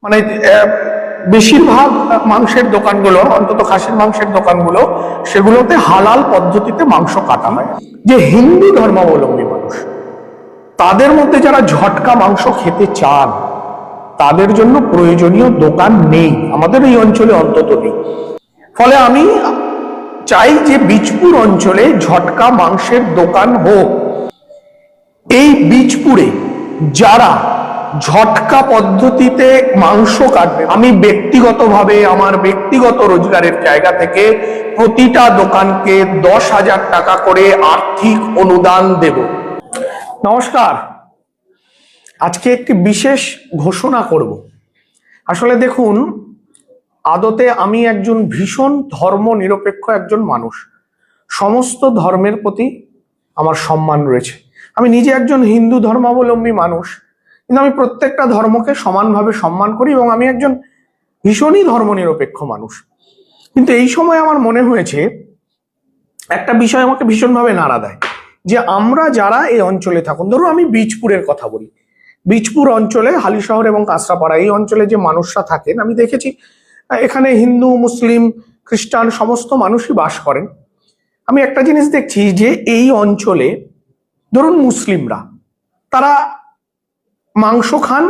মানে বেশিরভাগ মাংসের দোকানগুলো, অন্তত খাসির মাংসের দোকানগুলো, সেগুলোতে হালাল পদ্ধতিতে মাংস কাটা হয়। যে হিন্দু ধর্মাবলম্বী মানুষ, তাদের মধ্যে যারা ঝটকা মাংস খেতে চান, তাদের জন্য প্রয়োজনীয় দোকান নেই, আমাদের এই অঞ্চলে অন্তত নেই। ফলে আমি চাই যে বীজপুর অঞ্চলে ঝটকা মাংসের দোকান হোক। এই বীজপুরে যারা ঝটকা পদ্ধতিতে মাংস কাটবে, আমি ব্যক্তিগতভাবে আমার ব্যক্তিগত রোজগারের জায়গা থেকে প্রতিটা দোকানকে 10,000 টাকা করে আর্থিক অনুদান দেব। নমস্কার, আজকে একটি বিশেষ ঘোষণা করব। আসলে দেখুন, আদতে আমি একজন ভীষণ ধর্ম নিরপেক্ষ একজন মানুষ। সমস্ত ধর্মের প্রতি আমার সম্মান রয়েছে। আমি নিজে একজন হিন্দু ধর্মাবলম্বী মানুষ, কিন্তু আমি প্রত্যেকটা ধর্মকে সমানভাবে সম্মান করি এবং আমি একজন ভীষণই ধর্মনিরপেক্ষ মানুষ। কিন্তু এই সময় আমার মনে হয়েছে একটা বিষয় আমাকে ভীষণভাবে নাড়া দেয়, যে আমরা যারা এই অঞ্চলে থাকুন, ধরুন আমি বীজপুরের কথা বলি, বীজপুর অঞ্চলে হালিশহর এবং কাঁচরাপাড়া এই অঞ্চলে যে মানুষরা থাকেন, আমি দেখেছি এখানে হিন্দু, মুসলিম, খ্রিস্টান সমস্ত মানুষই বাস করেন। আমি একটা জিনিস দেখছি যে এই অঞ্চলে ধরুন মুসলিমরা, তারা মাংস খান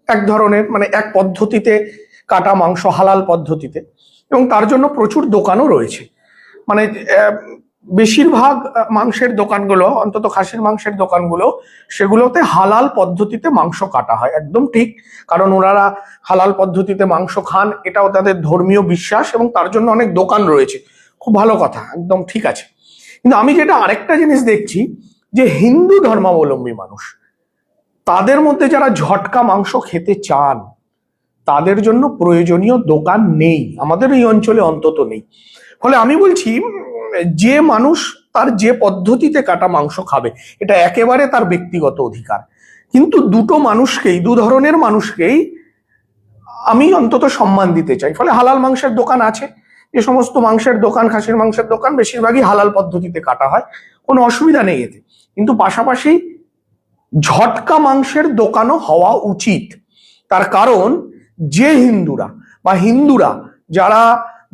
এক ধরনের, মানে এক পদ্ধতিতে কাটা মাংস, হালাল পদ্ধতিতে, এবং তার জন্য প্রচুর দোকানও রয়েছে। মানে বেশিরভাগ মাংসের দোকানগুলো, অন্তত খাসির মাংসের দোকানগুলো, সেগুলোতে হালাল পদ্ধতিতে মাংস কাটা হয়, একদম ঠিক। কারণ ওনারা হালাল পদ্ধতিতে মাংস খান, এটাও তাদের ধর্মীয় বিশ্বাস, এবং তার জন্য অনেক দোকান রয়েছে। খুব ভালো কথা, একদম ঠিক আছে। কিন্তু আমি যেটা আরেকটা জিনিস দেখছি, যে হিন্দু ধর্মাবলম্বী মানুষ, তাদের মধ্যে যারা ঝটকা মাংস খেতে চান, তাদের জন্য প্রয়োজনীয় দোকান নেই, আমাদের এই অঞ্চলে অন্তত নেই। ফলে আমি বলছি, যে মানুষ তার যে পদ্ধতিতে কাটা মাংস খাবে, এটা একেবারে তার ব্যক্তিগত অধিকার। কিন্তু দুটো মানুষকেই, দু ধরনের মানুষকেই আমি অন্তত সম্মান দিতে চাই। ফলে হালাল মাংসের দোকান আছে, যে সমস্ত মাংসের দোকান, খাসির মাংসের দোকান বেশিরভাগই হালাল পদ্ধতিতে কাটা হয়, কোনো অসুবিধা নেই এতে। কিন্তু পাশাপাশি ঝটকা মাংসের দোকানও হওয়া উচিত। তার কারণ, যে হিন্দুরা যারা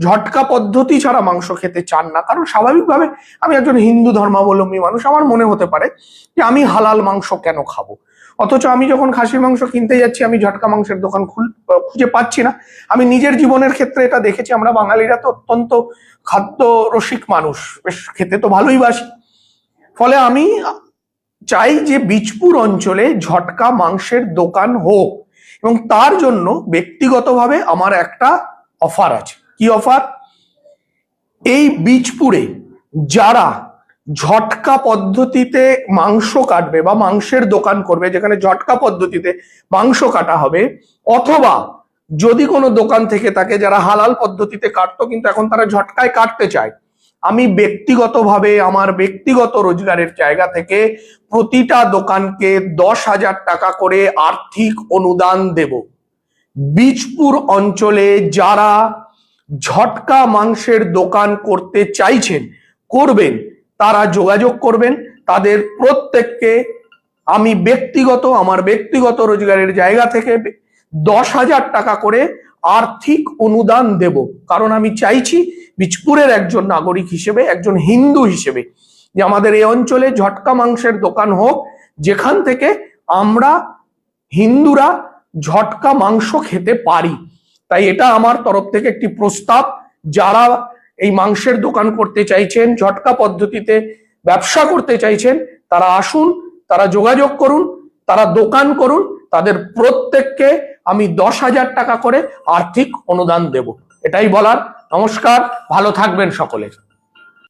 ঝটকা পদ্ধতি ছাড়া মাংস খেতে চান না, কারণ স্বাভাবিকভাবে আমি একজন হিন্দু ধর্মাবলম্বী মানুষ, আমার মনে হতে পারে যে আমি হালাল মাংস কেন খাবো, অথচ আমি যখন খাসির মাংস কিনতে যাচ্ছি আমি ঝটকা মাংসের দোকান খুঁজে পাচ্ছি না। আমি নিজের জীবনের ক্ষেত্রে এটা দেখেছি, আমরা বাঙালিরা তো অত্যন্ত খাদ্য রসিক মানুষ, বেশ খেতে তো ভালোই বাসি। ফলে আমি চাই যে বীজপুর অঞ্চলে ঝটকা মাংসের দোকান হোক, এবং তার জন্য ব্যক্তিগতভাবে আমার একটা অফার আছে। কি অফার? এই বীজপুরে যারা ঝটকা পদ্ধতিতে মাংস কাটবে বা মাংসের দোকান করবে, যেখানে ঝটকা পদ্ধতিতে মাংস কাটা হবে, অথবা যদি কোনো দোকান থেকে থাকে যারা হালাল পদ্ধতিতে কাটতো কিন্তু এখন তারা ঝটকায় কাটতে চায়, আমি ব্যক্তিগতভাবে আমার ব্যক্তিগত রোজগারের জায়গা থেকে প্রতিটা দোকানকে 10,000 টাকা করে আর্থিক অনুদান দেব। বীজপুর অঞ্চলে যারা ঝটকা মাংসের দোকান করতে চাইছেন, করবেন, তারা যোগাযোগ করবেন। তাদের প্রত্যেককে আমি আমার ব্যক্তিগত রোজগারের জায়গা থেকে 10,000 টাকা করে আর্থিক অনুদান দেব। কারণ আমি চাইছি বীজপুরের একজন নাগরিক হিসেবে, একজন হিন্দু হিসেবে, যে আমাদের এই অঞ্চলে ঝটকা মাংসের দোকান হোক, যেখান থেকে আমরা হিন্দুরা ঝটকা মাংস খেতে পারি। তাই এটা আমার তরফ থেকে একটি প্রস্তাব। যারা এই মাংসের দোকান করতে চাইছেন, ঝটকা পদ্ধতিতে ব্যবসা করতে চাইছেন, তারা আসুন, তারা যোগাযোগ করুন, তারা দোকান করুন। তাদের প্রত্যেককে আমি 10,000 টাকা করে আর্থিক অনুদান দেব। এটাই বলার। নমস্কার, ভালো থাকবেন সকলে।